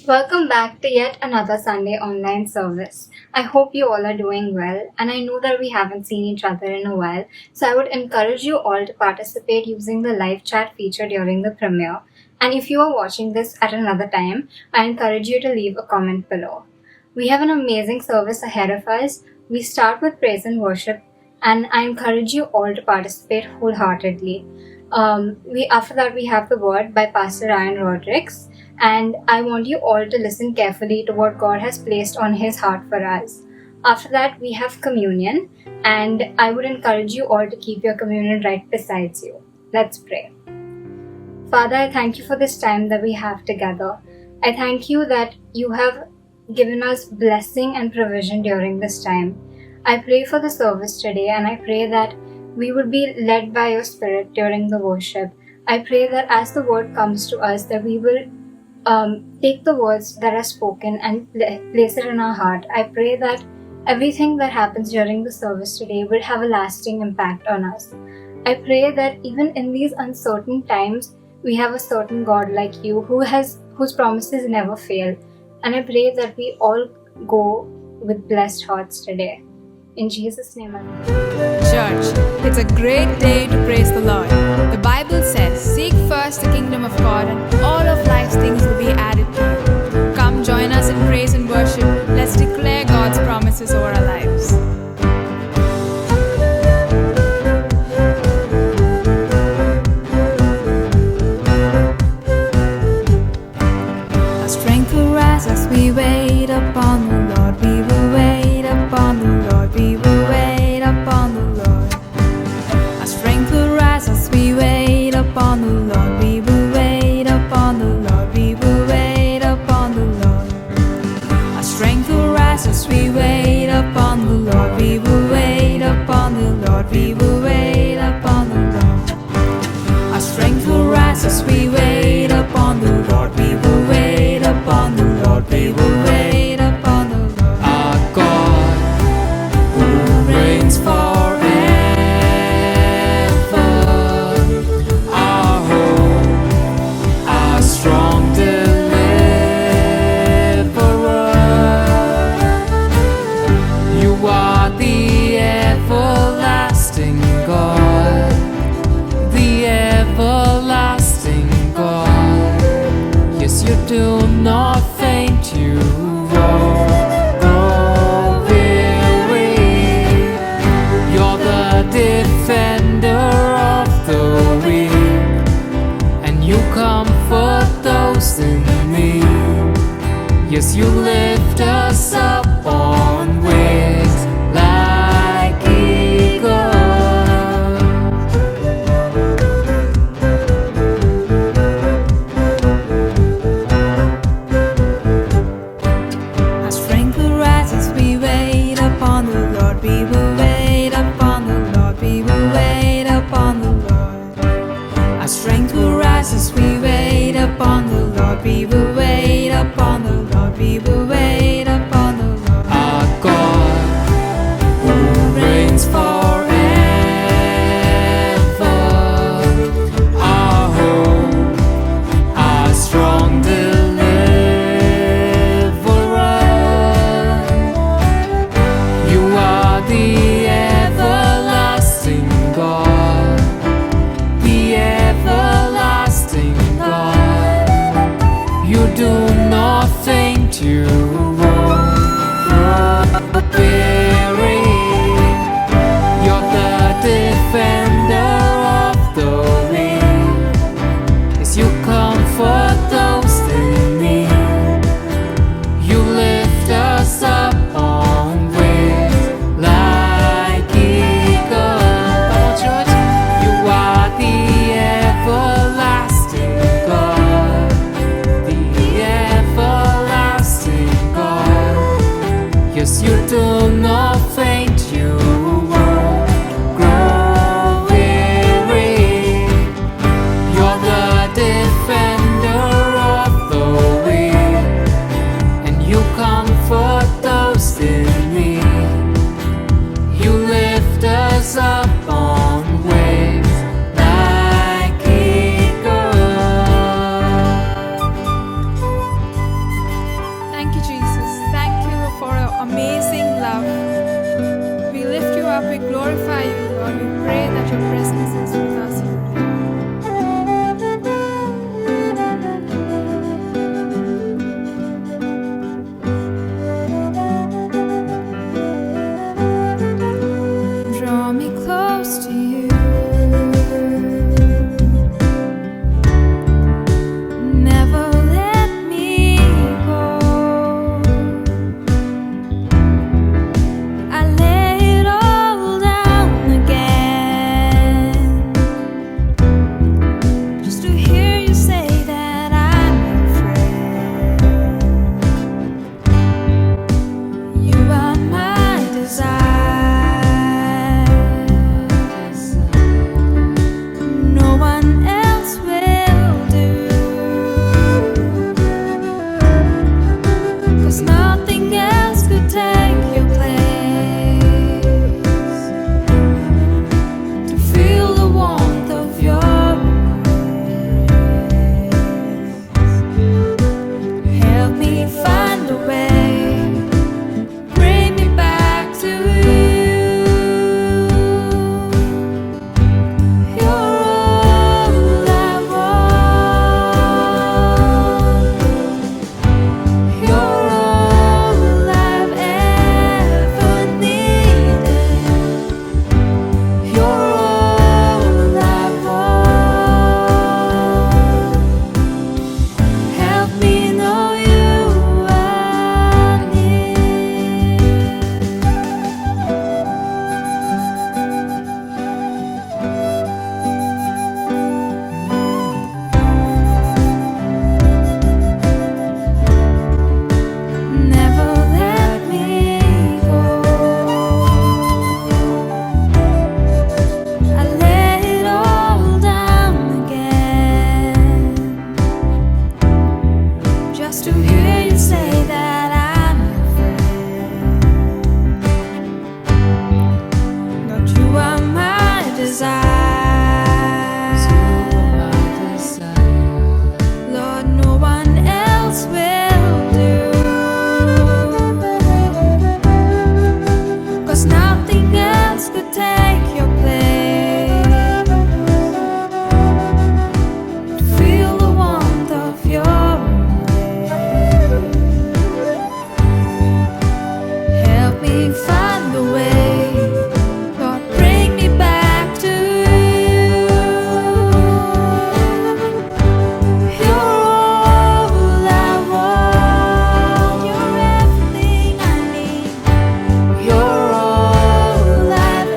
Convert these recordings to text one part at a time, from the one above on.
Welcome back to yet another Sunday online service. I hope you all are doing well, and I know that we haven't seen each other in a while, so I would encourage you all to participate using the live chat feature during the premiere. And if you are watching this at another time, I encourage you to leave a comment below. We have an amazing service ahead of us. We start with praise and worship, and I encourage you all to participate wholeheartedly. After that we have the word by Pastor Ryan Rodrigues, and I want you all to listen carefully to what God has placed on His heart for us. After that, we have communion, and I would encourage you all to keep your communion right besides you. Let's pray. Father, I thank you for this time that we have together. I thank you that you have given us blessing and provision during this time. I pray for the service today, and I pray that we would be led by your Spirit during the worship. I pray that as the word comes to us, that we will take the words that are spoken and place it in our heart. I pray that everything that happens during the service today will have a lasting impact on us. I pray that even in these uncertain times, we have a certain God like you whose promises never fail. And I pray that we all go with blessed hearts today. In Jesus' name I pray. Church, it's a great day to praise the Lord. The Bible says, seek first the kingdom of God and all of life's things will be added to you. Come join us in praise and worship. Let's declare God's promises over our lives. Our strength will rise as we wait upon the Lord. We will wait upon the Lord. We will wait upon the Lord. Our strength will rise as we wait upon the Lord. We will wait upon the Lord. We will wait upon the Lord. Our strength will rise as we wait upon the Lord. We will wait upon the Lord. We will wait upon the Lord. Our strength will rise as we wait upon the Lord. We will wait upon the Lord. We will wait upon the Lord. Our God who reigns forever, our hope, our strong deliverer. You are the everlasting God, the everlasting God. Yes, you do not faint, you grow weary. You're the defender of the weak, and you comfort those in need. Yes, you lift us up on wings like eagles. Our strength will rise as we wait upon the Lord. We will wait upon the Lord. We will wait upon the Lord. Our strength will rise as we wait upon the Lord. We will wait upon the Lord. We will wait upon the Lord. Our God who reigns forever, our hope, our strong deliverer. You are the up, we glorify you, Lord. We pray that your presence is with us, Lord. Draw me close to you. Never let me go. I lay it all down again, just to hear you say that I'm your friend. You are my desire. No one else will do, 'cause nothing else could take your place. To feel the warmth of your embrace. Help me find a way, bring me back to you. You're all I want. You're all I've ever needed. You're all I want. Help me know you are near. Never let me go. I lay it all down again, just to hear you say that I'm your friend. Lord, you are my desire. Lord, no one else will do, 'cause nothing else could take your place. To feel the warmth of your embrace. Help me find a way, Lord, bring me back to you. You're all I want. You're everything I need. You're all I've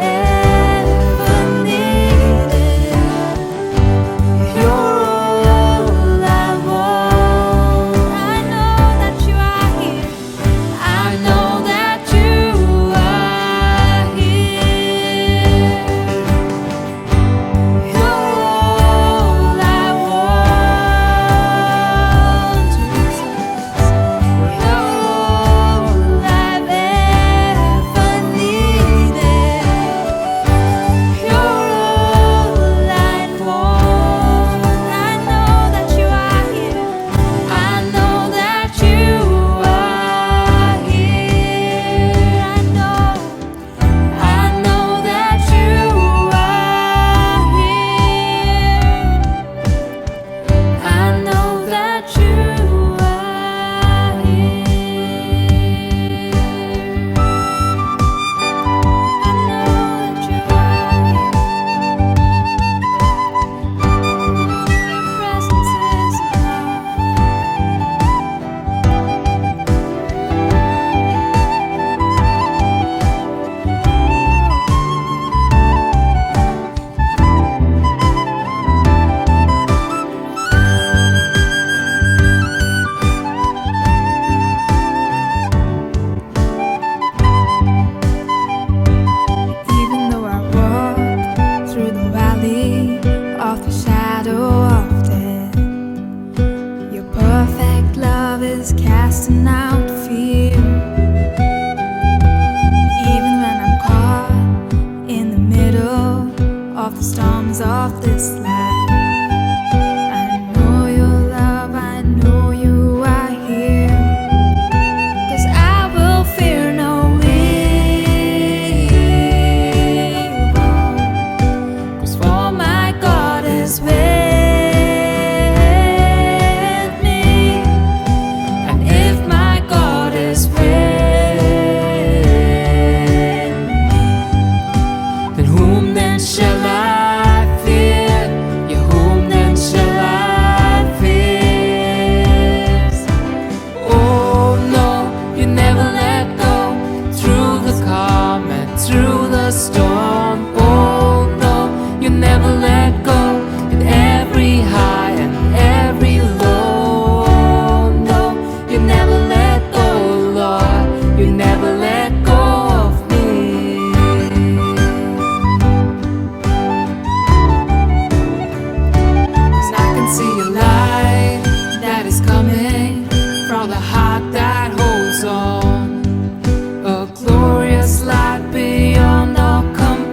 the storm. Oh no, you never let go in every high and every low. Oh no, you never let go, Lord. You never let go of me. 'Cause I can see a light that is coming from the heart that holds on. A glorious light beyond all comprehension.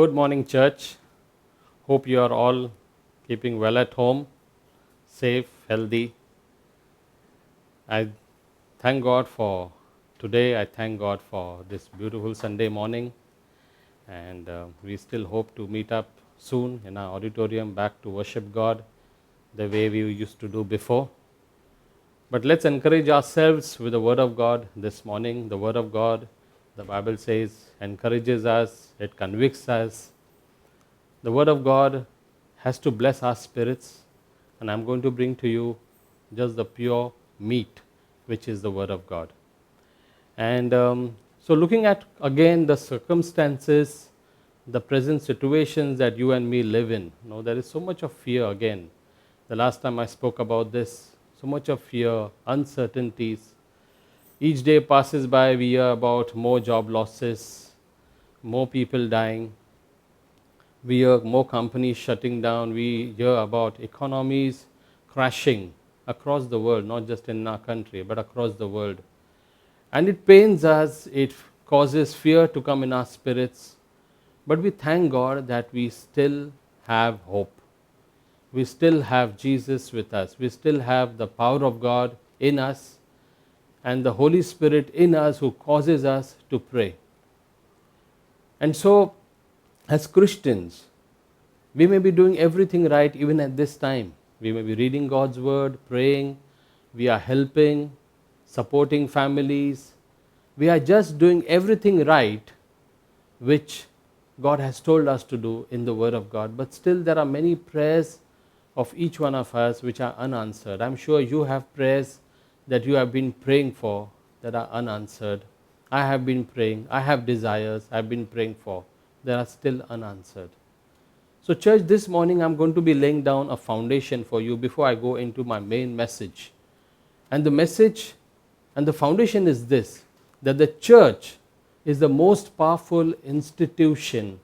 good morning, church. Hope you are all keeping well at home, safe, healthy. I thank God for today. I thank God for this beautiful Sunday morning. And we still hope to meet up soon in our auditorium back to worship God the way we used to do before. But let's encourage ourselves with the Word of God this morning. The Word of God, the Bible says, encourages us, it convicts us. The Word of God has to bless our spirits, and I'm going to bring to you just the pure meat, which is the Word of God. And so looking at again the circumstances, the present situations that you and me live in, there is so much of fear again. The last time I spoke about this, so much of fear, uncertainties. Each day passes by, we hear about more job losses, more people dying. We hear more companies shutting down. We hear about economies crashing across the world, not just in our country, but across the world. And it pains us, it causes fear to come in our spirits. But we thank God that we still have hope. We still have Jesus with us. We still have the power of God in us and the Holy Spirit in us who causes us to pray. And so, as Christians, we may be doing everything right even at this time. We may be reading God's word, praying, we are helping, supporting families. We are just doing everything right which God has told us to do in the Word of God. But still there are many prayers of each one of us which are unanswered. I'm sure you have prayers that you have been praying for that are unanswered. I have been praying, I have desires I've been praying for that are still unanswered. So church, this morning I'm going to be laying down a foundation for you before I go into my main message. And the message and the foundation is this, that the church is the most powerful institution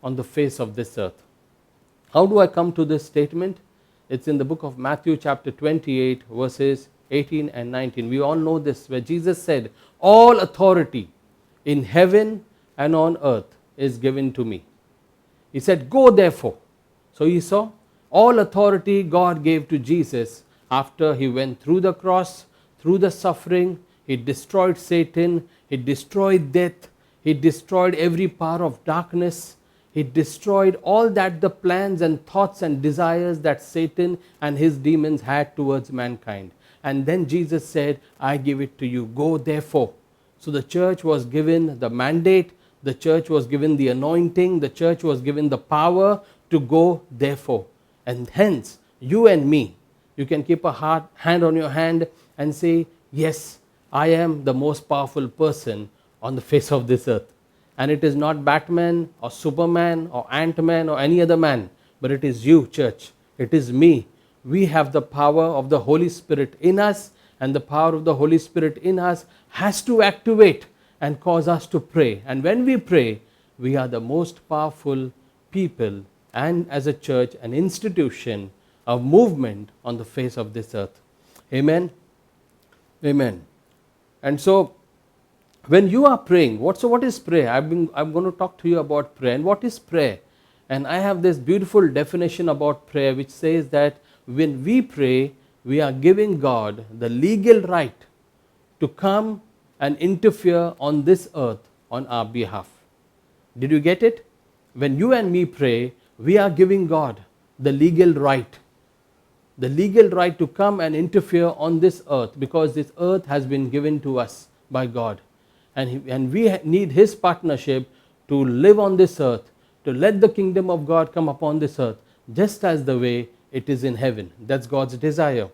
on the face of this earth. How do I come to this statement? It's in the book of Matthew chapter 28 verses 18 and 19. We all know this, where Jesus said, all authority in heaven and on earth is given to me. He said, go therefore. So you saw, all authority God gave to Jesus after he went through the cross, through the suffering. He destroyed Satan, he destroyed death, he destroyed every power of darkness. He destroyed all that the plans and thoughts and desires that Satan and his demons had towards mankind. And then Jesus said, I give it to you, go therefore. So the church was given the mandate, the church was given the anointing, the church was given the power to go therefore. And hence, you and me, you can keep a hand on your hand and say, yes, I am the most powerful person on the face of this earth. And it is not Batman or Superman or Ant-Man or any other man, but it is you, church. It is me. We have the power of the Holy Spirit in us, and the power of the Holy Spirit in us has to activate and cause us to pray. And when we pray, we are the most powerful people, and as a church, an institution, a movement on the face of this earth. Amen? Amen. And so, when you are praying, what is prayer? I'm going to talk to you about prayer. And what is prayer? And I have this beautiful definition about prayer which says that when we pray, we are giving God the legal right to come and interfere on this earth on our behalf. Did you get it? When you and me pray, we are giving God the legal right to come and interfere on this earth, because this earth has been given to us by God. And we need His partnership to live on this earth, to let the kingdom of God come upon this earth, just as the way it is in heaven. That's God's desire.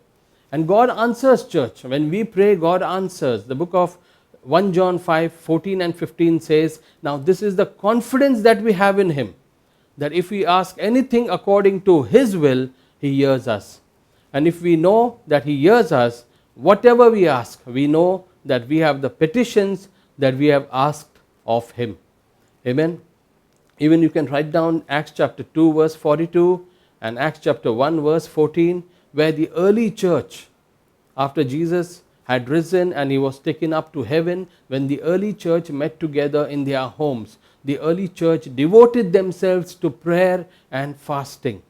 And God answers, church. When we pray, God answers. The book of 1 John 5, 14 and 15 says, now this is the confidence that we have in Him, that if we ask anything according to His will, He hears us. And if we know that He hears us, whatever we ask, we know that we have the petitions that we have asked of Him. Amen. Even you can write down Acts chapter 2 verse 42 and Acts chapter 1 verse 14, where the early church, after Jesus had risen and He was taken up to heaven, when the early church met together in their homes, the early church devoted themselves to prayer and fasting.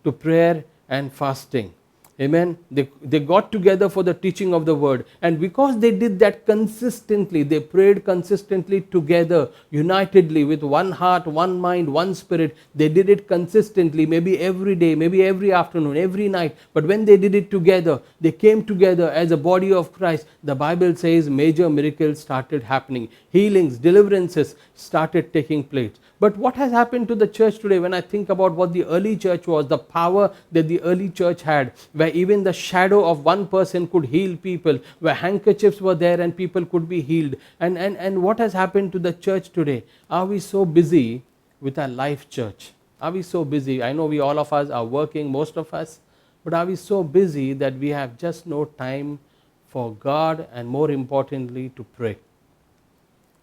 To prayer and fasting. Amen. They got together for the teaching of the word. And because they did that consistently, they prayed consistently together, unitedly, with one heart, one mind, one spirit. They did it consistently, maybe every day, maybe every afternoon, every night. But when they did it together, they came together as a body of Christ. The Bible says major miracles started happening. Healings, deliverances started taking place. But what has happened to the church today? When I think about what the early church was, the power that the early church had, where even the shadow of one person could heal people, where handkerchiefs were there and people could be healed. And what has happened to the church today? Are we so busy with our life church? Are we so busy? I know we all of us are working, most of us, but are we so busy that we have just no time for God and, more importantly, to pray?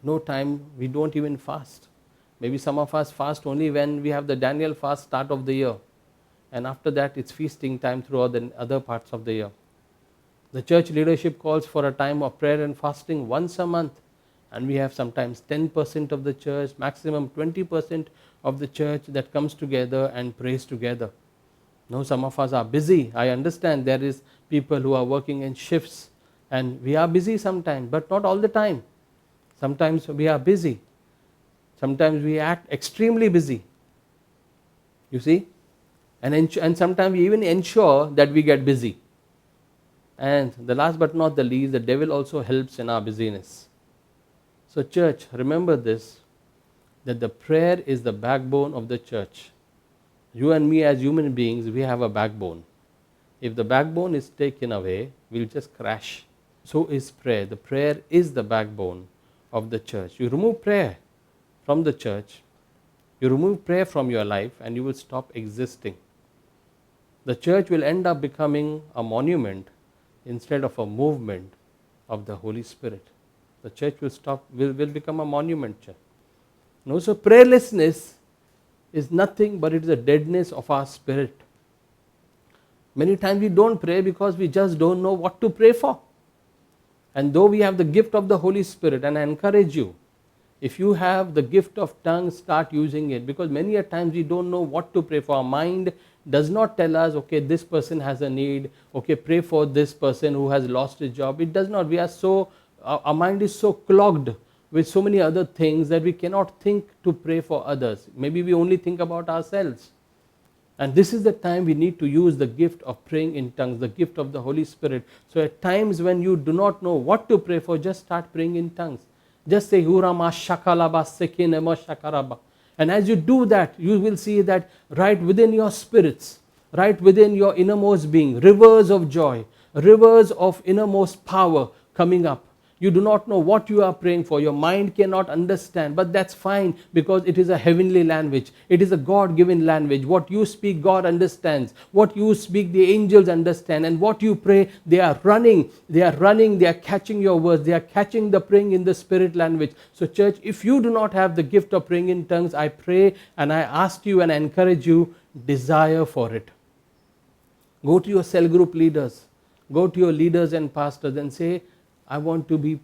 No time, we don't even fast. Maybe some of us fast only when we have the Daniel fast start of the year. And after that, it's feasting time throughout the other parts of the year. The church leadership calls for a time of prayer and fasting once a month. And we have sometimes 10% of the church, maximum 20% of the church that comes together and prays together. No, some of us are busy. I understand there is people who are working in shifts. And we are busy sometimes, but not all the time. Sometimes we are busy. Sometimes we act extremely busy. You see? And sometimes we even ensure that we get busy. And the last but not the least, the devil also helps in our busyness. So church, remember this, that the prayer is the backbone of the church. You and me as human beings, we have a backbone. If the backbone is taken away, we'll just crash. So is prayer. The prayer is the backbone of the church. You remove prayer from the church, you remove prayer from your life, and you will stop existing. The church will end up becoming a monument instead of a movement of the Holy Spirit. The church will become a monument church. No, so prayerlessness is nothing but it is a deadness of our spirit. Many times we don't pray because we just don't know what to pray for. And though we have the gift of the Holy Spirit, and I encourage you, if you have the gift of tongues, start using it, because many a times we don't know what to pray for. Our mind does not tell us, okay, this person has a need, okay, pray for this person who has lost his job. It does not. Our mind is so clogged with so many other things that we cannot think to pray for others. Maybe we only think about ourselves. And this is the time we need to use the gift of praying in tongues, the gift of the Holy Spirit. So at times when you do not know what to pray for, just start praying in tongues. Just say, Hurama shakalaba sekinema shakaraba. And as you do that, you will see that right within your spirits, right within your innermost being, rivers of joy, rivers of innermost power coming up. You do not know what you are praying for. Your mind cannot understand, but that's fine, because it is a heavenly language. It is a God-given language. What you speak, God understands. What you speak, the angels understand. And what you pray, they are running, they are catching your words, they are catching the praying in the spirit language. So church, if you do not have the gift of praying in tongues, I pray and I ask you and I encourage you, desire for it. Go to your cell group leaders, go to your leaders and pastors and say, I want to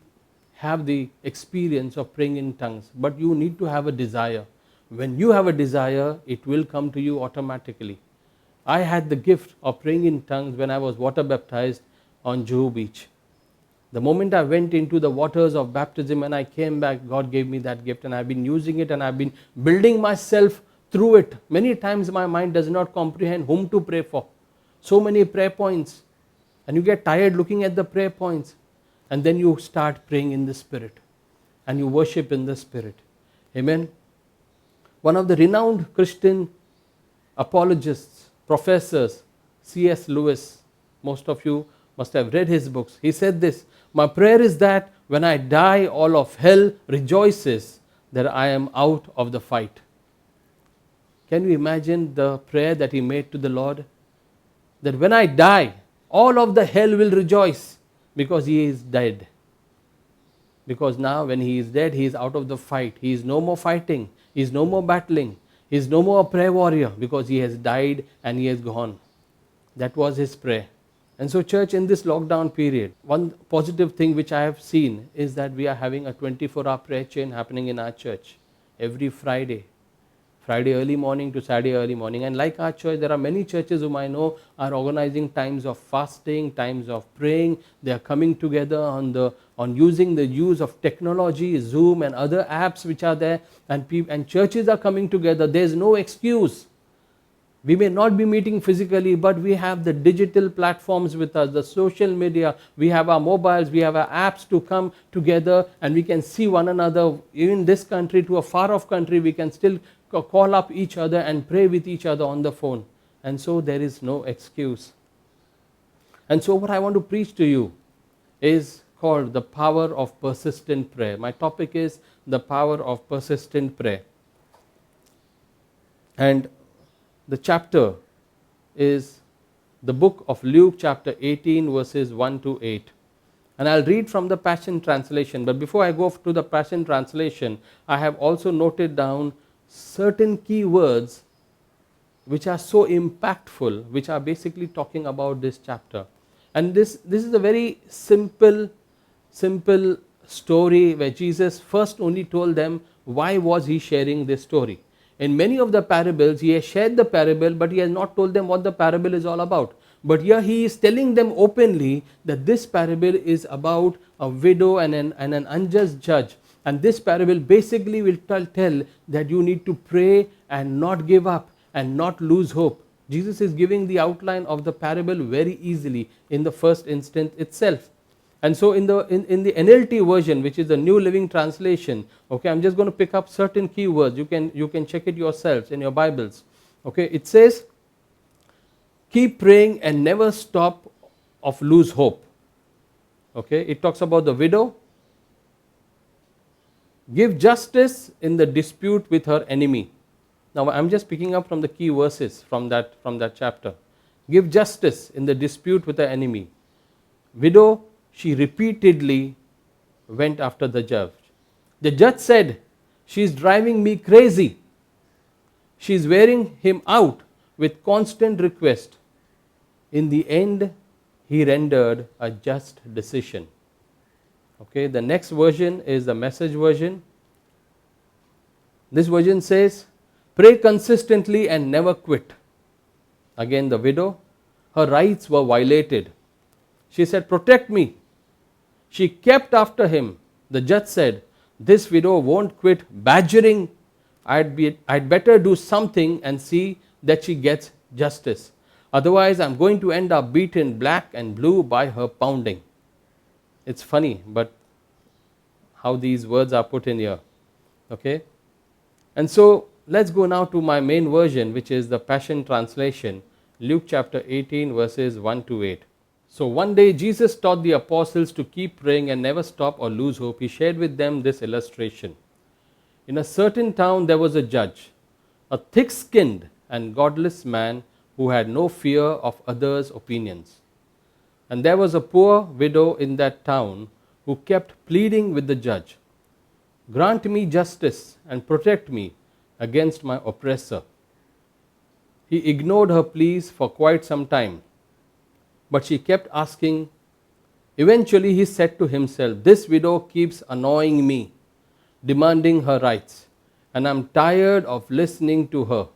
have the experience of praying in tongues. But you need to have a desire. When you have a desire, it will come to you automatically. I had the gift of praying in tongues when I was water baptized on Juhu Beach. The moment I went into the waters of baptism and I came back, God gave me that gift, and I've been using it and I've been building myself through it. Many times my mind does not comprehend whom to pray for. So many prayer points. And you get tired looking at the prayer points. And then you start praying in the Spirit. And you worship in the Spirit. Amen. One of the renowned Christian apologists, professors, C.S. Lewis, most of you must have read his books. He said this, my prayer is that when I die, all of hell rejoices that I am out of the fight. Can you imagine the prayer that he made to the Lord? That when I die, all of the hell will rejoice. Because he is dead. Because now when he is dead, he is out of the fight. He is no more fighting. He is no more battling. He is no more a prayer warrior, because he has died and he has gone. That was his prayer. And so church, in this lockdown period, one positive thing which I have seen is that we are having a 24-hour prayer chain happening in our church. every Friday early morning to Saturday early morning. And like our church, there are many churches whom I know are organizing times of fasting, times of praying. They are coming together on using the use of technology, Zoom and other apps which are there, and churches are coming together. There's no excuse. We may not be meeting physically, but we have the digital platforms with us, the social media, we have our mobiles, we have our apps to come together, and we can see one another. Even this country to a far off country, we can still call up each other and pray with each other on the phone. And so there is no excuse. And so what I want to preach to you is called the power of persistent prayer. My topic is the power of persistent prayer. And the chapter is the book of Luke chapter 18 verses 1 to 8. And I'll read from the Passion Translation. But before I go to the Passion Translation, I have also noted down certain key words which are so impactful, which are basically talking about this chapter. And this is a very simple story where Jesus first only told them why was he sharing this story. In many of the parables, he has shared the parable, but he has not told them what the parable is all about. But here he is telling them openly that this parable is about a widow and an unjust judge. And this parable basically will tell that you need to pray and not give up and not lose hope. Jesus is giving the outline of the parable very easily in the first instance itself. And so in the NLT version, which is the New Living Translation, okay, I'm just going to pick up certain key words. You can check it yourselves in your Bibles. Okay, it says, keep praying and never stop of lose hope. Okay, it talks about the widow. Give justice in the dispute with her enemy. Now I'm just picking up from the key verses from that chapter. Give justice in the dispute with her enemy. Widow, she repeatedly went after the judge. The judge said, she is driving me crazy. She is wearing him out with constant request. In the end, he rendered a just decision. Okay, the next version is the Message version. This version says, pray consistently and never quit. Again, the widow, her rights were violated. She said, protect me. She kept after him. The judge said, this widow won't quit badgering. I'd better do something and see that she gets justice. Otherwise, I'm going to end up beaten black and blue by her pounding. It's funny, but how these words are put in here. Okay? And so, let's go now to my main version, which is the Passion Translation, Luke chapter 18 verses 1 to 8. So one day Jesus taught the apostles to keep praying and never stop or lose hope. He shared with them this illustration. In a certain town there was a judge, a thick-skinned and godless man who had no fear of others' opinions. And there was a poor widow in that town who kept pleading with the judge, grant me justice and protect me against my oppressor. He ignored her pleas for quite some time, but she kept asking. Eventually he said to himself, this widow keeps annoying me, demanding her rights, and I'm tired of listening to her.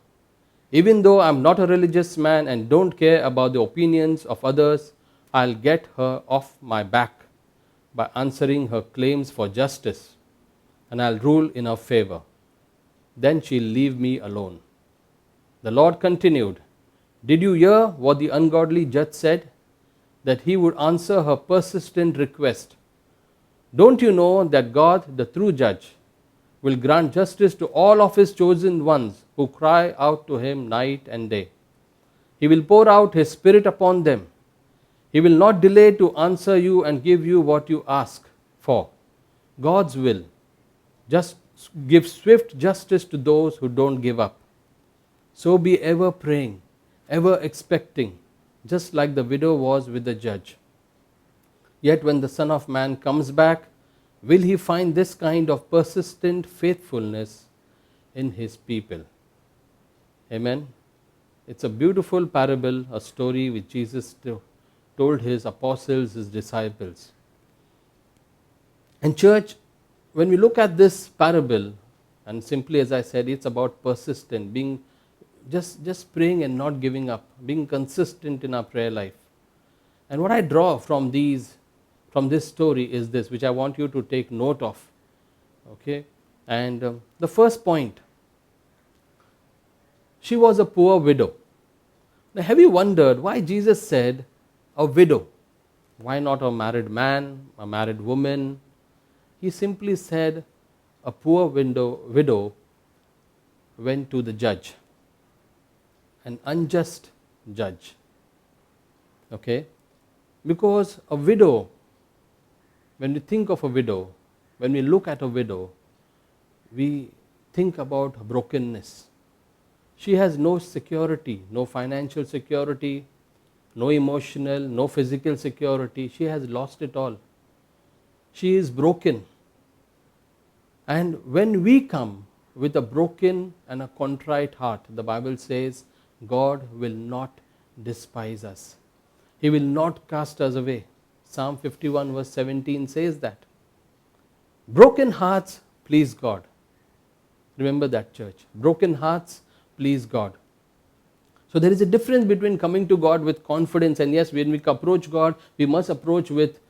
Even though I'm not a religious man and don't care about the opinions of others, I'll get her off my back by answering her claims for justice, and I'll rule in her favor. Then she'll leave me alone. The Lord continued, did you hear what the ungodly judge said? That he would answer her persistent request. Don't you know that God, the true judge, will grant justice to all of his chosen ones who cry out to him night and day? He will pour out his Spirit upon them. He will not delay to answer you and give you what you ask for. God's will just give swift justice to those who don't give up. So be ever praying, ever expecting, just like the widow was with the judge. Yet when the Son of Man comes back, will he find this kind of persistent faithfulness in his people? Amen. It's a beautiful parable, a story which Jesus told his apostles, his disciples. And church, when we look at this parable, And simply, as I said, it's about persistent, being just praying and not giving up, being consistent in our prayer life. And what I draw from this story is this, which I want you to take note of. Okay, and the first point, she was a poor widow. Now, have you wondered why Jesus said a widow? Why not a married man, a married woman? He simply said a poor widow went to the judge, an unjust judge. Okay? Because a widow, when we think of a widow, when we look at a widow, we think about brokenness. She has no security, no financial security, no emotional, no physical security. She has lost it all. She is broken. And when we come with a broken and a contrite heart, the Bible says, God will not despise us. He will not cast us away. Psalm 51 verse 17 says that. Broken hearts please God. Remember that, church. Broken hearts please God. So there is a difference between coming to God with confidence, and yes, when we approach God, we must approach with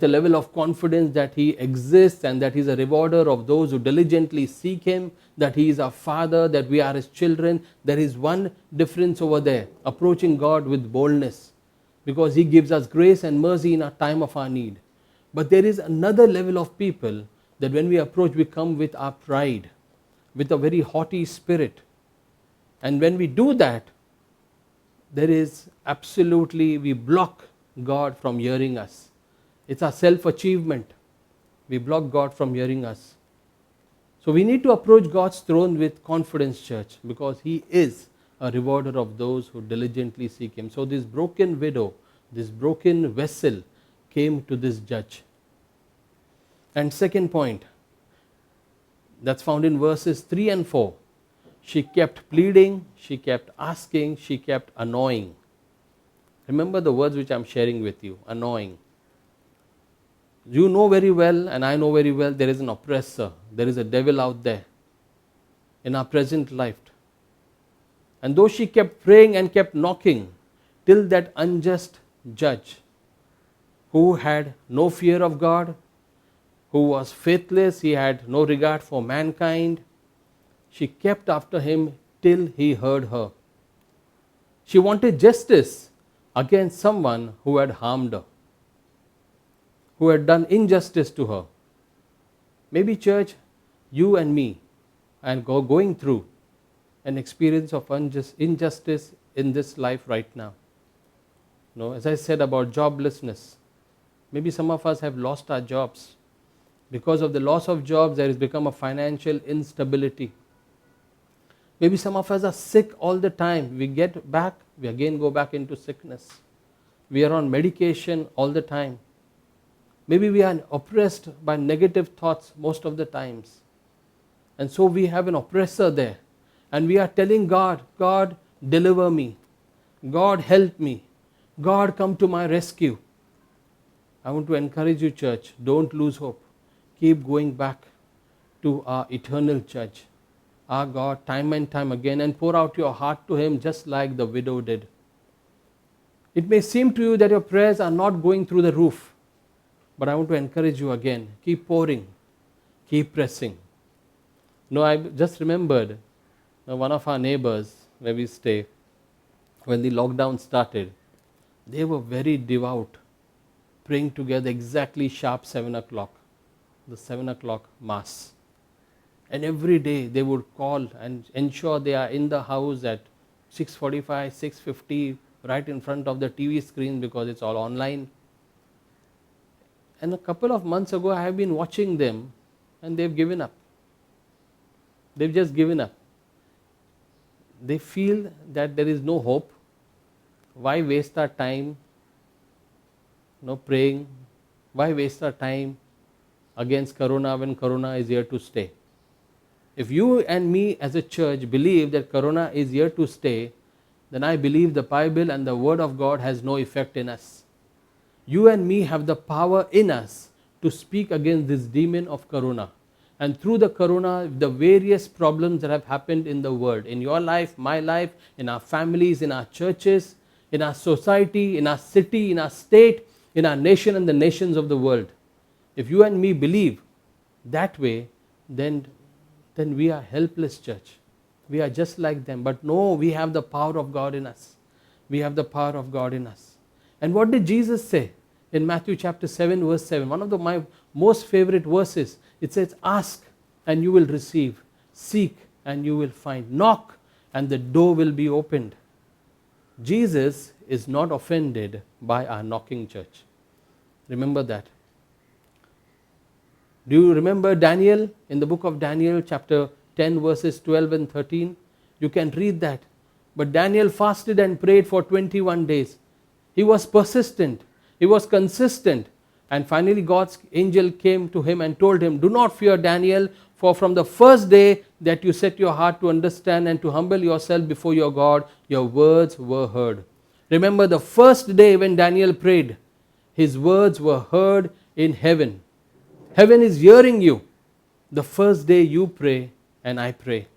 a level of confidence that He exists and that He is a rewarder of those who diligently seek Him, that He is our Father, that we are His children. There is one difference over there, approaching God with boldness, because He gives us grace and mercy in our time of our need. But there is another level of people that when we approach, we come with our pride, with a very haughty spirit. And when we do that, there is absolutely, we block God from hearing us. It's our self-achievement. We block God from hearing us. So we need to approach God's throne with confidence, church, because He is a rewarder of those who diligently seek Him. So this broken widow, this broken vessel came to this judge. And second point, that's found in verses 3 and 4. She kept pleading, she kept asking, she kept annoying. Remember the words which I'm sharing with you, annoying. You know very well, and I know very well, there is an oppressor, there is a devil out there in our present life. And though she kept praying and kept knocking, till that unjust judge, who had no fear of God, who was faithless, he had no regard for mankind, she kept after him till he heard her. She wanted justice against someone who had harmed her, who had done injustice to her. Maybe, church, you and me are going through an experience of injustice in this life right now. No, as I said about joblessness, maybe some of us have lost our jobs. Because of the loss of jobs, there has become a financial instability. Maybe some of us are sick all the time. We get back, we again go back into sickness. We are on medication all the time. Maybe we are oppressed by negative thoughts most of the times. And so we have an oppressor there. And we are telling God, God, deliver me. God, help me. God, come to my rescue. I want to encourage you, church, don't lose hope. Keep going back to our eternal Judge, our God, time and time again, and pour out your heart to Him just like the widow did. It may seem to you that your prayers are not going through the roof, but I want to encourage you again. Keep pouring, keep pressing. I just remembered one of our neighbors where we stay, when the lockdown started, they were very devout, praying together exactly sharp 7 o'clock, the 7 o'clock mass. And every day they would call and ensure they are in the house at 6:45, 6:50, right in front of the TV screen, because it's all online. And a couple of months ago I have been watching them and they've given up. They've just given up. They feel that there is no hope. Why waste our time praying? Why waste our time against Corona when Corona is here to stay? If you and me as a church believe that Corona is here to stay, then I believe the Bible and the Word of God has no effect in us. You and me have the power in us to speak against this demon of Corona. And through the corona, the various problems that have happened in the world, in your life, my life, in our families, in our churches, in our society, in our city, in our state, in our nation and the nations of the world. If you and me believe that way, then we are helpless, church. We are just like them. But no, we have the power of God in us. We have the power of God in us. And what did Jesus say in Matthew chapter 7 verse 7? One of my most favorite verses. It says, ask and you will receive. Seek and you will find. Knock and the door will be opened. Jesus is not offended by our knocking, church. Remember that. Do you remember Daniel in the book of Daniel chapter 10 verses 12 and 13? You can read that. But Daniel fasted and prayed for 21 days. He was persistent. He was consistent. And finally God's angel came to him and told him, do not fear, Daniel, for from the first day that you set your heart to understand and to humble yourself before your God, your words were heard. Remember the first day when Daniel prayed, his words were heard in heaven. Heaven is hearing you. The first day you pray and I pray.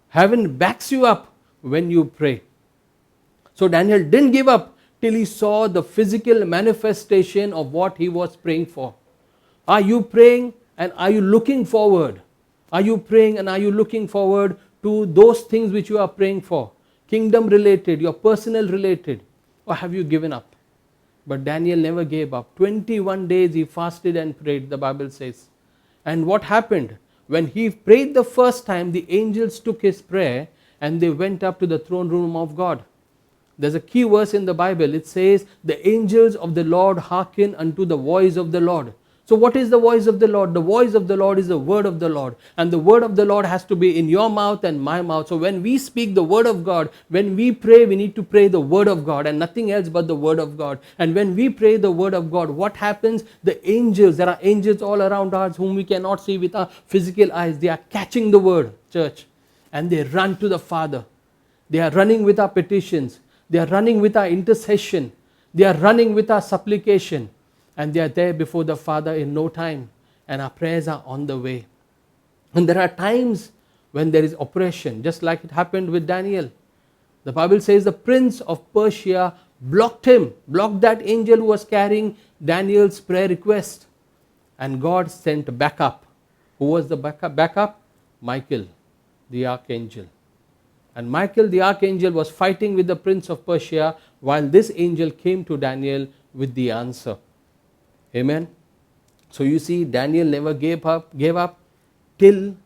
Heaven backs you up when you pray. So Daniel didn't give up till he saw the physical manifestation of what he was praying for. Are you praying and are you looking forward? Are you praying and are you looking forward to those things which you are praying for? Kingdom related, your personal related, or have you given up? But Daniel never gave up. 21 days he fasted and prayed, the Bible says. And what happened? When he prayed the first time, the angels took his prayer and they went up to the throne room of God. There's a key verse in the Bible. It says, the angels of the Lord hearken unto the voice of the Lord. So what is the voice of the Lord? The voice of the Lord is the word of the Lord. And the word of the Lord has to be in your mouth and my mouth. So when we speak the word of God, when we pray, we need to pray the word of God and nothing else but the word of God. And when we pray the word of God, what happens? The angels, there are angels all around us whom we cannot see with our physical eyes. They are catching the word, church. And they run to the Father. They are running with our petitions. They are running with our intercession. They are running with our supplication. And they are there before the Father in no time. And our prayers are on the way. And there are times when there is oppression, just like it happened with Daniel. The Bible says the prince of Persia blocked that angel who was carrying Daniel's prayer request. And God sent backup. Who was the backup? Michael, the archangel. And Michael, the archangel, was fighting with the prince of Persia while this angel came to Daniel with the answer. Amen. So you see, Daniel never gave up till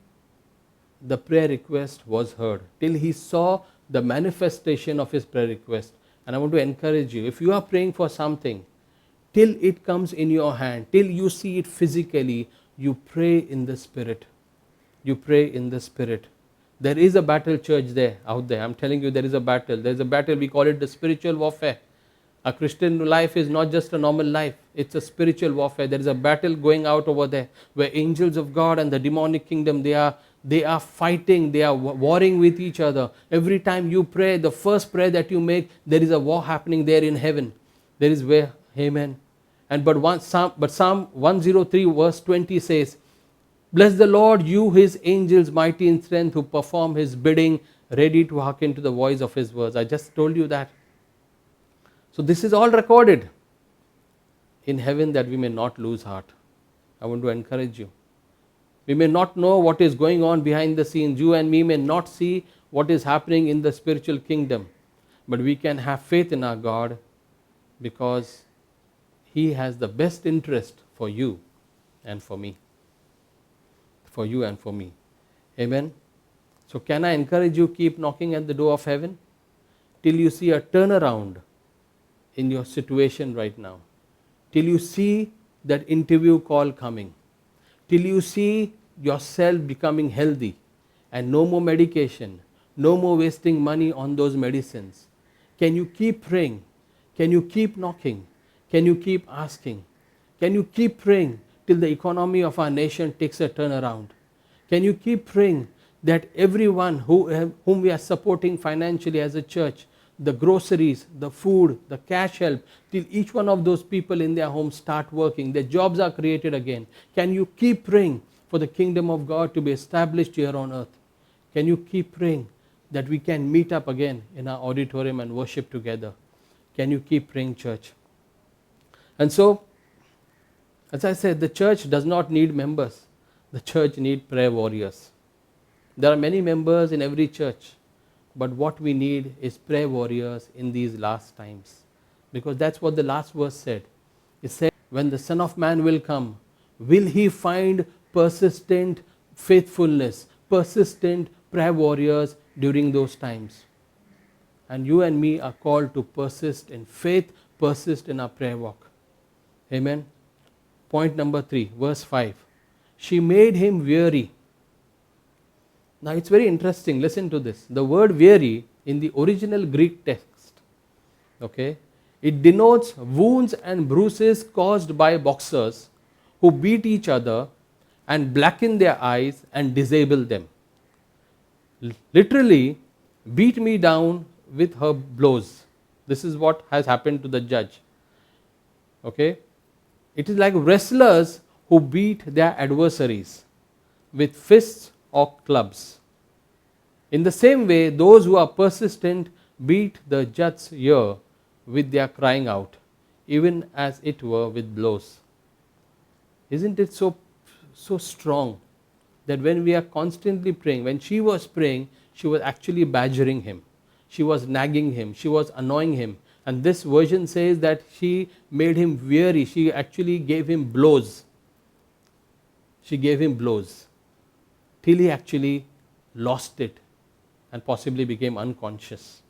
the prayer request was heard, till he saw the manifestation of his prayer request. And I want to encourage you, if you are praying for something, till it comes in your hand, till you see it physically, you pray in the Spirit. You pray in the Spirit. There is a battle, church, out there. I'm telling you, there is a battle. There is a battle, we call it the spiritual warfare. A Christian life is not just a normal life. It's a spiritual warfare. There is a battle going out over there where angels of God and the demonic kingdom, they are fighting, they are warring with each other. Every time you pray, the first prayer that you make, there is a war happening there in heaven. There is where, amen. But Psalm 103 verse 20 says, bless the Lord, you his angels mighty in strength, who perform his bidding, ready to hearken to the voice of his words. I just told you that. So this is all recorded in heaven that we may not lose heart. I want to encourage you. We may not know what is going on behind the scenes. You and me may not see what is happening in the spiritual kingdom. But we can have faith in our God because he has the best interest for you and for me. For you and for me. Amen. So can I encourage you, keep knocking at the door of heaven till you see a turnaround in your situation right now, till you see that interview call coming, till you see yourself becoming healthy and no more medication, no more wasting money on those medicines. Can you keep praying? Can you keep knocking? Can you keep asking? Can you keep praying till the economy of our nation takes a turnaround? Can you keep praying that everyone whom we are supporting financially as a church, the groceries, the food, the cash help, till each one of those people in their homes start working, their jobs are created again? Can you keep praying for the kingdom of God to be established here on earth. Can you keep praying that we can meet up again in our auditorium and worship together? Can you keep praying, church? And so, as I said, the church does not need members. The church needs prayer warriors. There are many members in every church, but what we need is prayer warriors in these last times. Because that's what the last verse said. It said, when the Son of Man will come, will he find persistent faithfulness, persistent prayer warriors during those times? And you and me are called to persist in faith, persist in our prayer walk. Amen. Point number 3, verse 5. She made him weary. Now it's very interesting, listen to this. The word weary in the original Greek text, okay, it denotes wounds and bruises caused by boxers who beat each other and blacken their eyes and disable them. Literally, beat me down with her blows. This is what has happened to the judge. Okay? It is like wrestlers who beat their adversaries with fists or clubs. In the same way, those who are persistent beat the judge's ear with their crying out, even as it were with blows. Isn't it so strong that when we are constantly praying, when she was praying, she was actually badgering him. She was nagging him. She was annoying him. And this version says that she made him weary. She actually gave him blows. She gave him blows till he actually lost it and possibly became unconscious.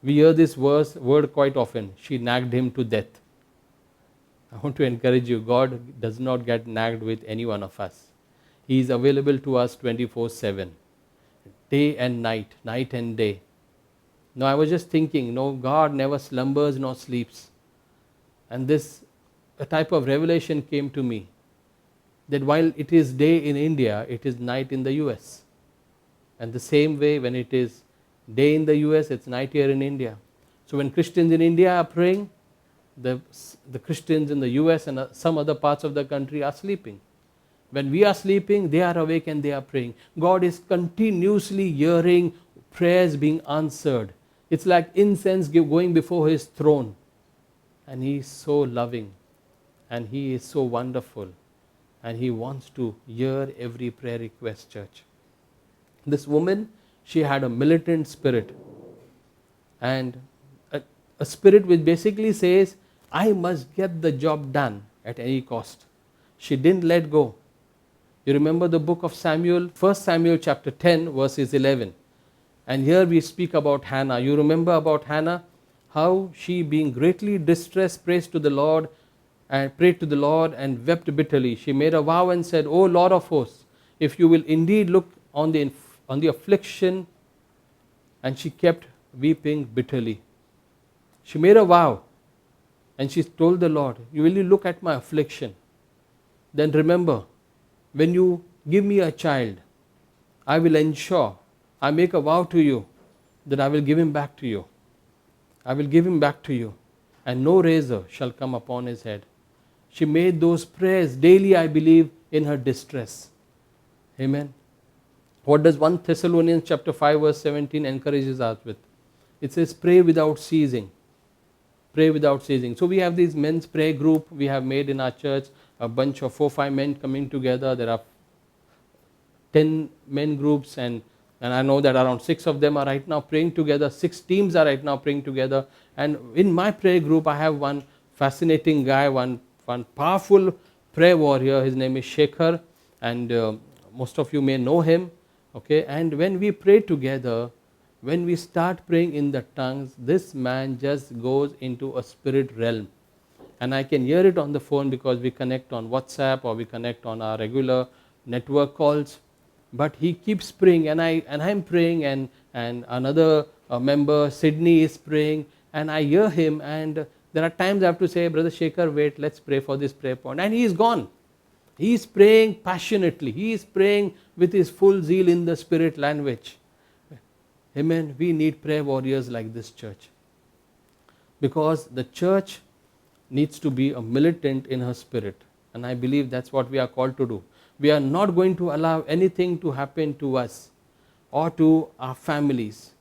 We hear this word quite often. She nagged him to death. I want to encourage you, God does not get nagged with any one of us. He is available to us 24/7, day and night, night and day. Now I was just thinking, no, God never slumbers nor sleeps. And a type of revelation came to me, that while it is day in India, it is night in the US. And the same way, when it is day in the US, it's night here in India. So when Christians in India are praying, the Christians in the US and some other parts of the country are sleeping. When we are sleeping, they are awake and they are praying. God is continuously hearing prayers being answered. It's like incense going before his throne. And he is so loving. And he is so wonderful. And he wants to hear every prayer request, church. This woman, she had a militant spirit. And a spirit which basically says, I must get the job done at any cost. She didn't let go. You remember the book of Samuel, 1 Samuel chapter 10, verses 11. And here we speak about Hannah. You remember about Hannah, how she, being greatly distressed, prayed to the Lord and wept bitterly. She made a vow and said, O Lord of hosts, if you will indeed look on the affliction, and she kept weeping bitterly. She made a vow, and she told the Lord, you will look at my affliction. Then remember, when you give me a child, I will ensure, I make a vow to you that I will give him back to you. I will give him back to you, and no razor shall come upon his head. She made those prayers daily, I believe, in her distress. Amen. What does 1 Thessalonians chapter 5 verse 17 encourages us with? It says, pray without ceasing. Pray without ceasing. So we have this men's prayer group we have made in our church, a bunch of 4-5 men coming together. There are 10 men groups, and I know that around 6 of them are right now praying together. 6 teams are right now praying together. And in my prayer group, I have one fascinating guy, one powerful prayer warrior. His name is Shekhar, and most of you may know him. Okay, and when we pray together, when we start praying in the tongues, this man just goes into a spirit realm. And I can hear it on the phone because we connect on WhatsApp or we connect on our regular network calls. But he keeps praying, and I'm praying, and another member, Sydney, is praying, and I hear him, and there are times I have to say, Brother Shekhar, wait, let's pray for this prayer point. And he is gone. He is praying passionately. He is praying with his full zeal in the spirit language. Amen. We need prayer warriors like this, church. Because the church needs to be a militant in her spirit. And I believe that's what we are called to do. We are not going to allow anything to happen to us or to our families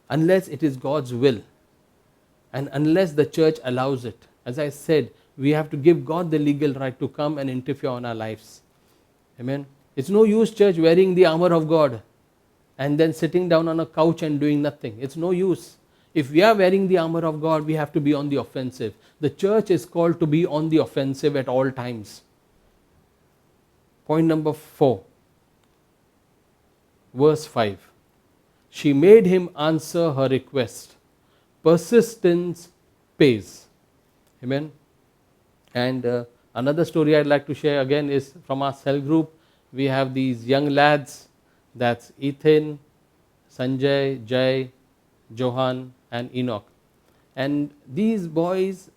unless it is God's will and unless the church allows it. As I said, we have to give God the legal right to come and interfere on our lives. Amen. It's no use, church, wearing the armor of God and then sitting down on a couch and doing nothing. It's no use. If we are wearing the armor of God, we have to be on the offensive. The church is called to be on the offensive at all times. Point number 4, verse 5. She made him answer her request. Persistence pays. Amen. And another story I'd like to share again is from our cell group. We have these young lads, that's Ethan, Sanjay, Jay, Johan and Enoch. And these boys,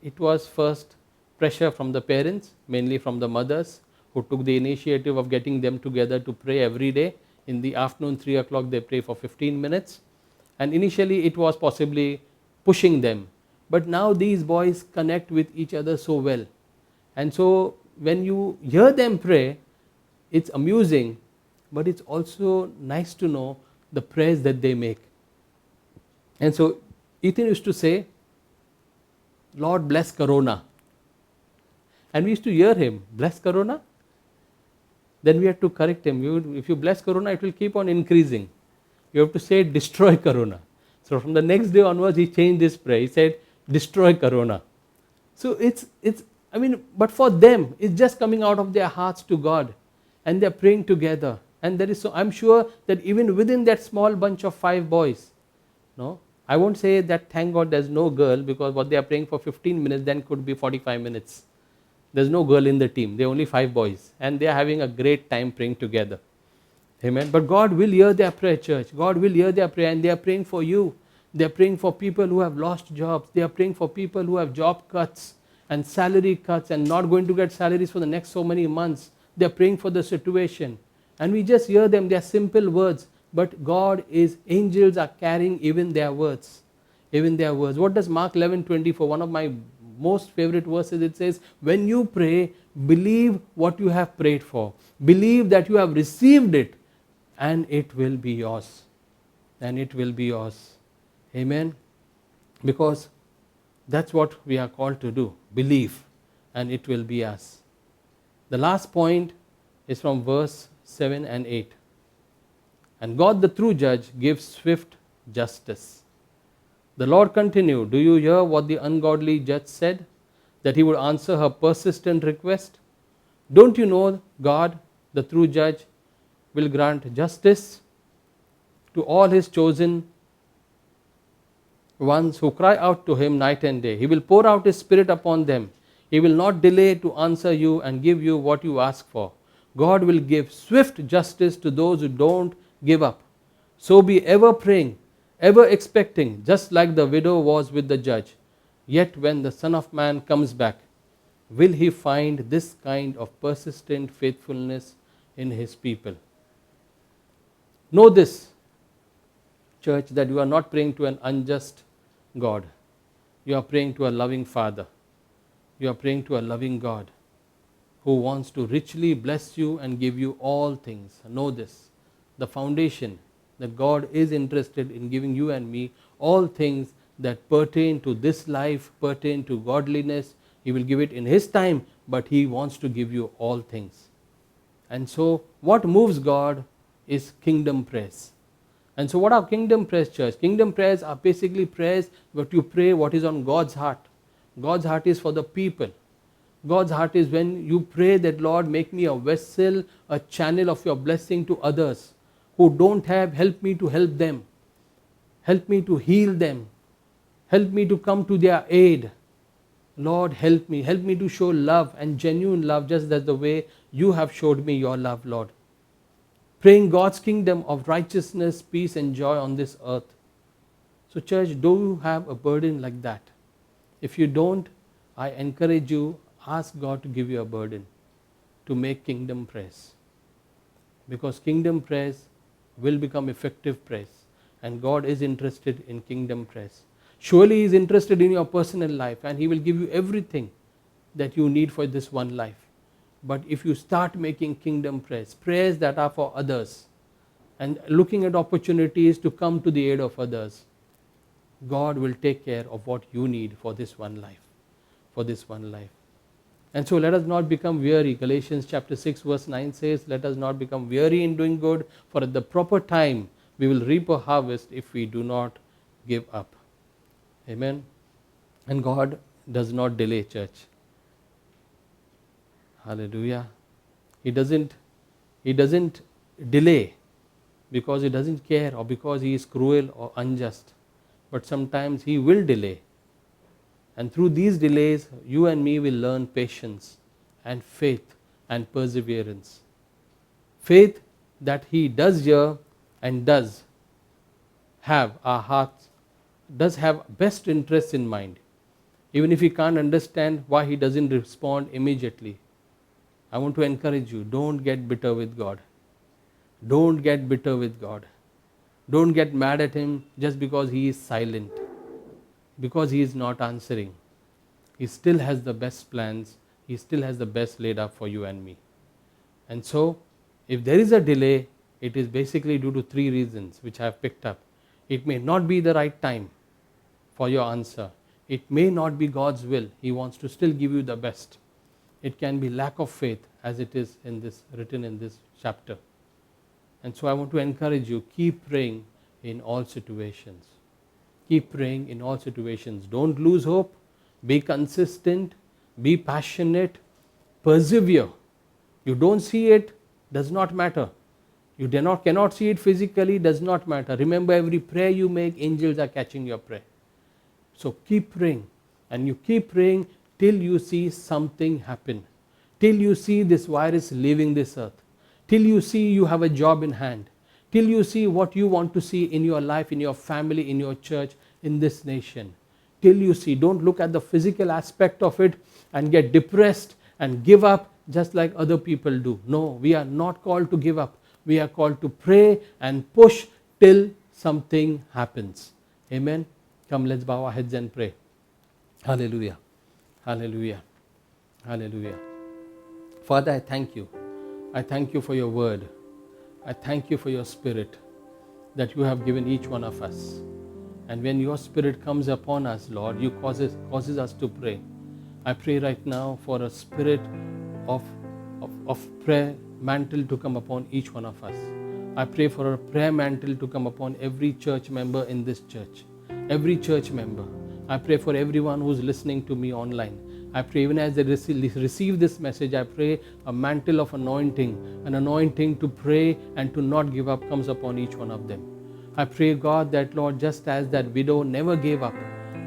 it was first pressure from the parents, mainly from the mothers, who took the initiative of getting them together to pray every day. In the afternoon, 3 o'clock, they pray for 15 minutes. And initially it was possibly pushing them. But now these boys connect with each other so well. And so when you hear them pray, it's amusing, but it's also nice to know the prayers that they make. And so Ethan used to say, Lord bless Corona. And we used to hear him, bless Corona? Then we had to correct him. If you bless Corona, it will keep on increasing. You have to say destroy Corona. So from the next day onwards, he changed his prayer. He said, destroy Corona. So but for them, it's just coming out of their hearts to God. And they're praying together. And I'm sure that even within that small bunch of 5 boys, no, I won't say that thank God there's no girl, because what they are praying for 15 minutes then could be 45 minutes. There's no girl in the team. They're only 5 boys. And they are having a great time praying together. Amen. But God will hear their prayer, church. God will hear their prayer, and they are praying for you. They are praying for people who have lost jobs. They are praying for people who have job cuts and salary cuts and not going to get salaries for the next so many months. They are praying for the situation. And we just hear them. They are simple words. But angels are carrying even their words. Even their words. What does Mark 11:24, one of my most favorite verses, it says, when you pray, believe what you have prayed for. Believe that you have received it, and it will be yours. And it will be yours. Amen. Because that's what we are called to do. Believe, and it will be us. The last point is from verse 7 and 8. And God, the true judge, gives swift justice. The Lord continued, do you hear what the ungodly judge said? That he would answer her persistent request? Don't you know God, the true judge, will grant justice to all his chosen ones who cry out to him night and day? He will pour out his spirit upon them. He will not delay to answer you and give you what you ask for. God will give swift justice to those who don't give up. So be ever praying, ever expecting, just like the widow was with the judge. Yet when the Son of Man comes back, will he find this kind of persistent faithfulness in his people? Know this, church, that you are not praying to an unjust God. You are praying to a loving Father. You are praying to a loving God who wants to richly bless you and give you all things. Know this, the foundation that God is interested in giving you and me all things that pertain to this life, pertain to godliness. He will give it in His time, but He wants to give you all things. And so what moves God is kingdom prayers. And so what are kingdom prayers, church? Kingdom prayers are basically prayers where you pray what is on God's heart. God's heart is for the people. God's heart is when you pray that, Lord, make me a vessel, a channel of your blessing to others who don't have. Help me to help them. Help me to heal them. Help me to come to their aid. Lord, help me. Help me to show love and genuine love, just as the way you have showed me your love, Lord. Praying God's kingdom of righteousness, peace and joy on this earth. So church, do you have a burden like that? If you don't, I encourage you, ask God to give you a burden to make kingdom prayers. Because kingdom prayers will become effective prayers. And God is interested in kingdom prayers. Surely He is interested in your personal life, and He will give you everything that you need for this one life. But if you start making kingdom prayers, prayers that are for others, and looking at opportunities to come to the aid of others, God will take care of what you need for this one life. For this one life. And so let us not become weary. Galatians chapter 6 verse 9 says, let us not become weary in doing good, for at the proper time we will reap a harvest if we do not give up. Amen. And God does not delay, church. Hallelujah. He doesn't delay because He doesn't care or because He is cruel or unjust. But sometimes He will delay. And through these delays, you and me will learn patience and faith and perseverance. Faith that He does hear and does have our hearts, does have best interests in mind. Even if we can't understand why He doesn't respond immediately. I want to encourage you, don't get bitter with God. Don't get bitter with God. Don't get mad at Him just because He is silent, because He is not answering. He still has the best plans. He still has the best laid up for you and me. And so, if there is a delay, it is basically due to 3 reasons which I have picked up. It may not be the right time for your answer. It may not be God's will. He wants to still give you the best. It can be lack of faith, as it is written in this chapter. And so I want to encourage you, keep praying in all situations. Keep praying in all situations. Don't lose hope. Be consistent. Be passionate. Persevere. You don't see it, does not matter. You cannot see it physically, does not matter. Remember, every prayer you make, angels are catching your prayer. So keep praying. And you keep praying till you see something happen. Till you see this virus leaving this earth. Till you see you have a job in hand. Till you see what you want to see in your life, in your family, in your church, in this nation. Till you see. Don't look at the physical aspect of it and get depressed and give up just like other people do. No, we are not called to give up. We are called to pray and push till something happens. Amen. Come, let's bow our heads and pray. Hallelujah. Hallelujah. Hallelujah. Father, I thank you. I thank you for your word. I thank you for your spirit that you have given each one of us. And when your spirit comes upon us, Lord, you causes us to pray. I pray right now for a spirit of prayer mantle to come upon each one of us. I pray for a prayer mantle to come upon every church member in this church. Every church member. I pray for everyone who's listening to me online. I pray even as they receive this message, I pray a mantle of anointing, an anointing to pray and to not give up comes upon each one of them. I pray, God, that, Lord, just as that widow never gave up,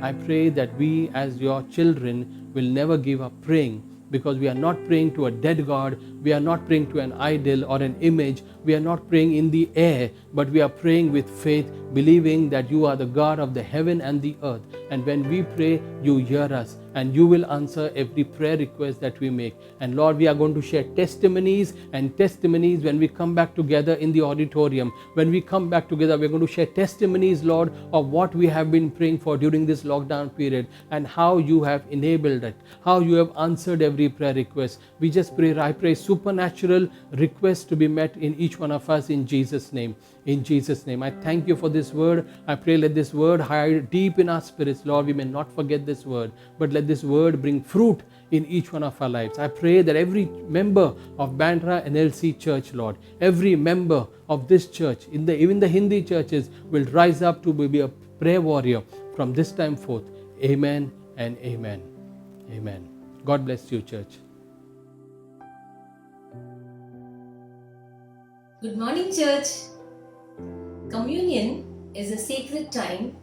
I pray that we as your children will never give up praying, because we are not praying to a dead God, we are not praying to an idol or an image, we are not praying in the air, but we are praying with faith, believing that you are the God of the heaven and the earth. And when we pray, you hear us and you will answer every prayer request that we make. And Lord, we are going to share testimonies when we come back together in the auditorium. When we come back together, we're going to share testimonies, Lord, of what we have been praying for during this lockdown period and how you have enabled it, how you have answered every prayer request. We just pray, I pray supernatural requests to be met in each one of us in Jesus' name. In Jesus' name. I thank you for this word. I pray let this word hide deep in our spirits, Lord. We may not forget this word, but let this word bring fruit in each one of our lives. I pray that every member of Bandra NLC Church, Lord, every member of this church, even the Hindi churches, will rise up to be a prayer warrior from this time forth. Amen and amen. Amen. God bless you, church. Good morning, church. Communion is a sacred time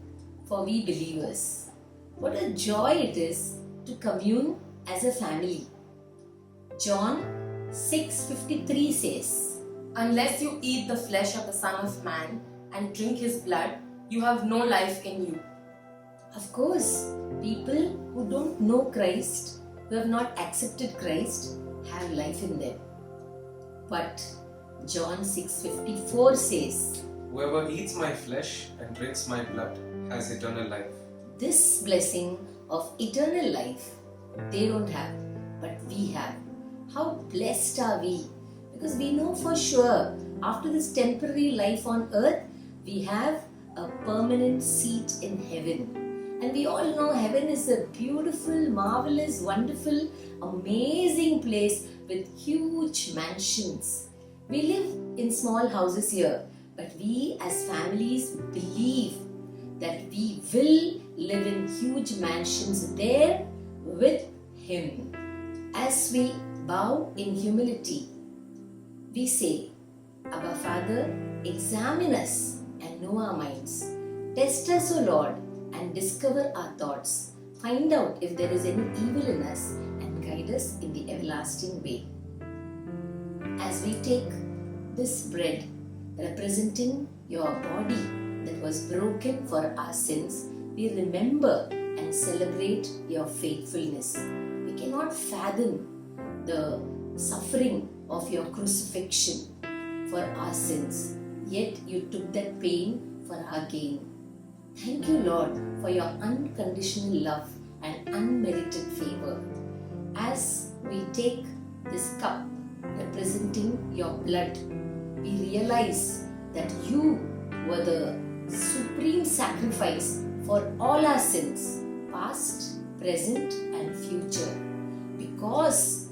for we believers. What a joy it is to commune as a family. John 6:53 says, "Unless you eat the flesh of the Son of Man and drink his blood, you have no life in you." Of course, people who don't know Christ, who have not accepted Christ, have life in them. But John 6:54 says, "Whoever eats my flesh and drinks my blood has eternal life." This blessing of eternal life they don't have, but we have. How blessed are we? Because we know for sure after this temporary life on earth, we have a permanent seat in heaven. And we all know heaven is a beautiful, marvelous, wonderful, amazing place with huge mansions. We live in small houses here, but we as families believe that we will live in huge mansions there with Him. As we bow in humility, we say, Abba Father, examine us and know our minds. Test us, O Lord, and discover our thoughts. Find out if there is any evil in us and guide us in the everlasting way. As we take this bread representing your body that was broken for our sins, we remember and celebrate your faithfulness. We cannot fathom the suffering of your crucifixion for our sins, yet you took that pain for our gain. Thank you, Lord, for your unconditional love and unmerited favor. As we take this cup representing your blood, we realize that you were the supreme sacrifice for all our sins, past, present, and future. Because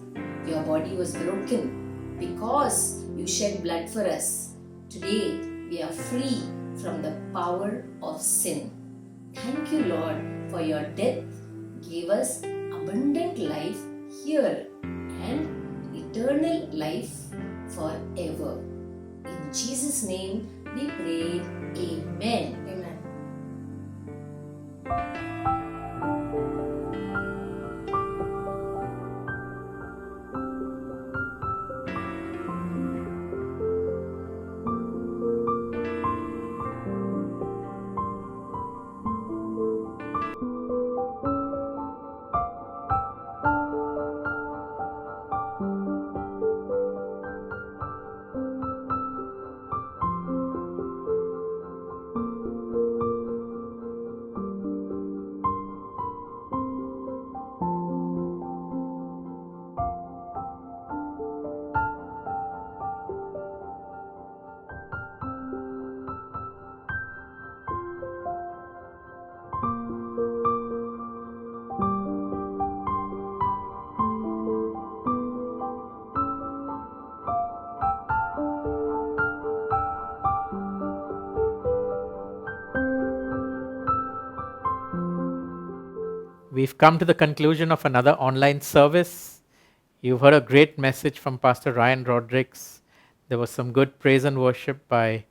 your body was broken, because you shed blood for us, today we are free from the power of sin. Thank you, Lord, for your death gave us abundant life here and eternal life forever. In Jesus' name we pray. Amen. Amen. We've come to the conclusion of another online service. You've heard a great message from Pastor Ryan Rodrigues. There was some good praise and worship by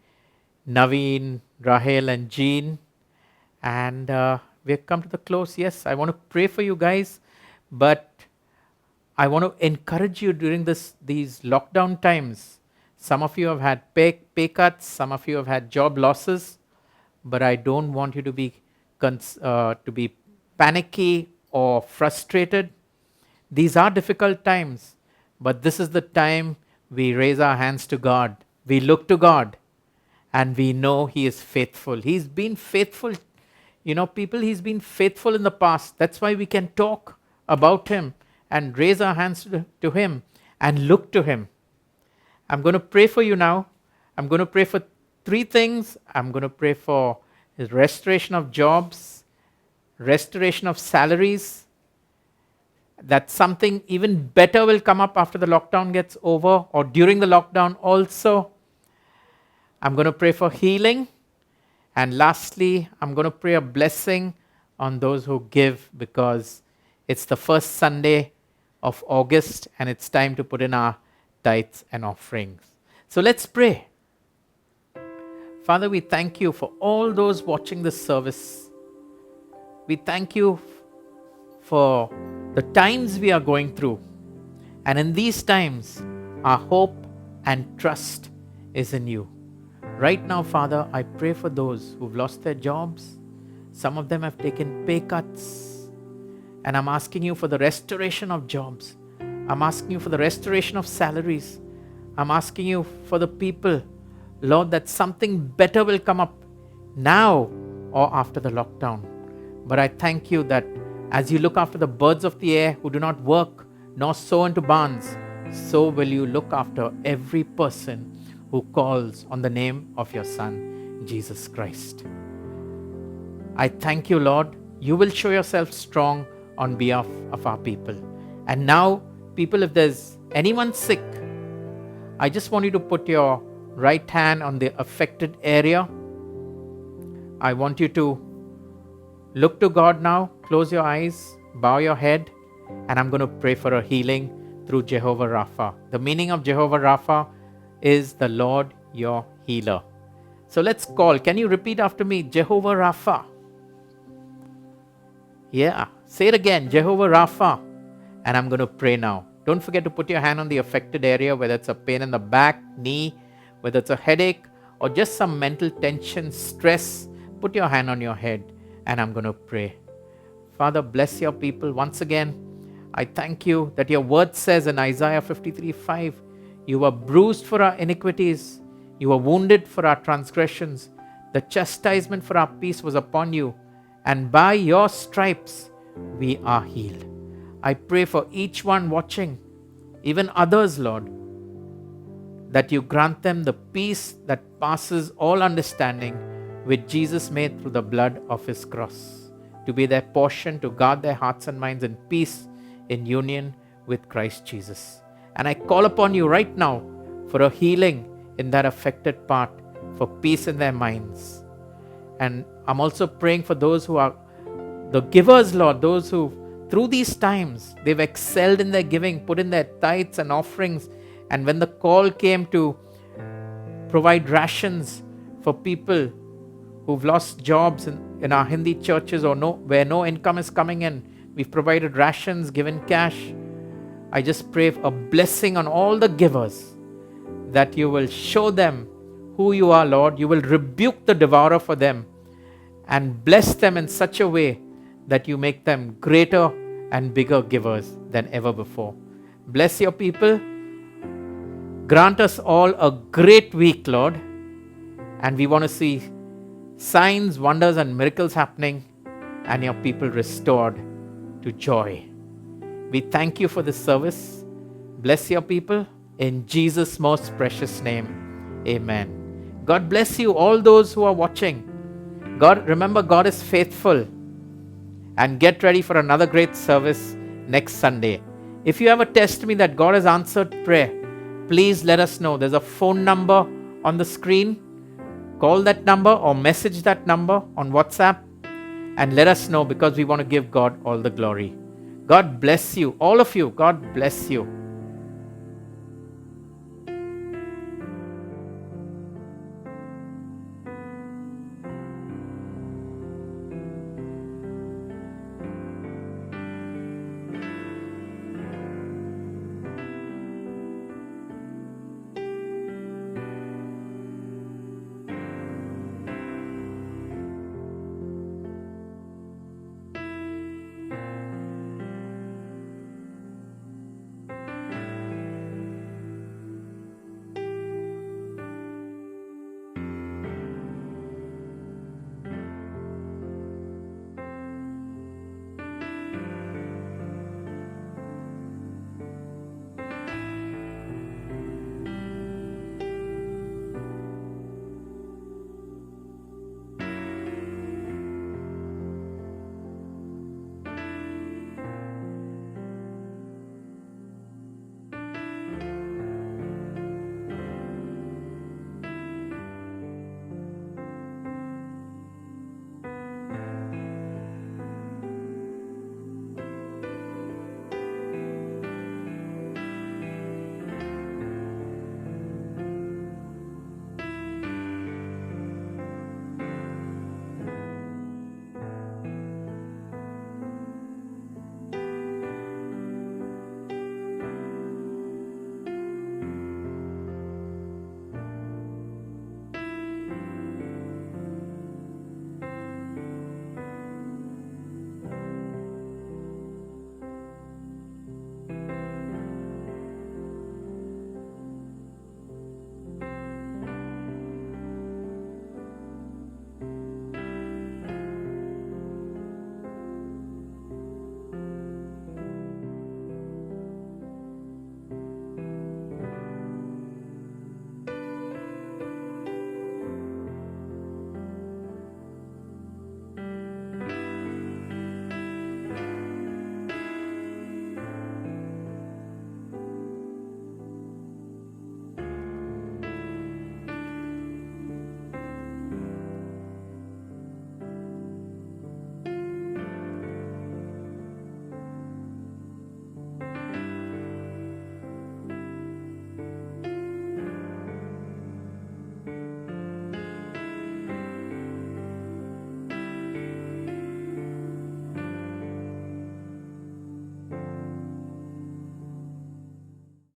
Naveen, Rahel, and Jean. And we've come to the close. Yes, I want to pray for you guys, but I want to encourage you during these lockdown times. Some of you have had pay cuts, some of you have had job losses, but I don't want you to be panicky or frustrated. These are difficult times, but this is the time we raise our hands to God. We look to God and we know He is faithful. He's been faithful. You know, people, He's been faithful in the past. That's why we can talk about Him and raise our hands to Him and look to Him. I'm going to pray for you now. I'm going to pray for 3 things. I'm going to pray for His restoration of jobs, restoration of salaries, that something even better will come up after the lockdown gets over or during the lockdown also. I'm going to pray for healing. And lastly, I'm going to pray a blessing on those who give, because it's the first Sunday of August and it's time to put in our tithes and offerings. So let's pray. Father, we thank you for all those watching this service. We thank you for the times we are going through. And in these times, our hope and trust is in you. Right now, Father, I pray for those who've lost their jobs. Some of them have taken pay cuts. And I'm asking you for the restoration of jobs. I'm asking you for the restoration of salaries. I'm asking you for the people, Lord, that something better will come up now or after the lockdown. But I thank you that as you look after the birds of the air who do not work nor sow into barns, so will you look after every person who calls on the name of your Son, Jesus Christ. I thank you, Lord. You will show yourself strong on behalf of our people. And now, people, if there's anyone sick, I just want you to put your right hand on the affected area. I want you to look to God now, close your eyes, bow your head, and I'm going to pray for a healing through Jehovah Rapha. The meaning of Jehovah Rapha is the Lord your healer. So let's call. Can you repeat after me? Jehovah Rapha. Yeah, say it again, Jehovah Rapha. And I'm going to pray now. Don't forget to put your hand on the affected area, whether it's a pain in the back, knee, whether it's a headache, or just some mental tension, stress. Put your hand on your head, and I'm going to pray. Father, bless your people. Once again, I thank you that your word says in Isaiah 53:5, you were bruised for our iniquities, you were wounded for our transgressions. The chastisement for our peace was upon you, and by your stripes we are healed. I pray for each one watching, even others, Lord, that you grant them the peace that passes all understanding, which Jesus made through the blood of his cross, to be their portion, to guard their hearts and minds in peace, in union with Christ Jesus. And I call upon you right now for a healing in that affected part, for peace in their minds. And I'm also praying for those who are the givers, Lord, those who through these times they've excelled in their giving, put in their tithes and offerings. And when the call came to provide rations for people who've lost jobs in our Hindi churches, or where no income is coming in, we've provided rations, given cash. I just pray a blessing on all the givers, that you will show them who you are, Lord. You will rebuke the devourer for them and bless them in such a way that you make them greater and bigger givers than ever before. Bless your people. Grant us all a great week, Lord. And we want to see signs, wonders, and miracles happening, and your people restored to joy. We thank you for this service. Bless your people in Jesus' most precious name. Amen. God bless you, all those who are watching. Remember, God is faithful. And get ready for another great service next Sunday. If you have a testimony that God has answered prayer, please let us know. There's a phone number on the screen. Call that number or message that number on WhatsApp and let us know, because we want to give God all the glory. God bless you, all of you. God bless you.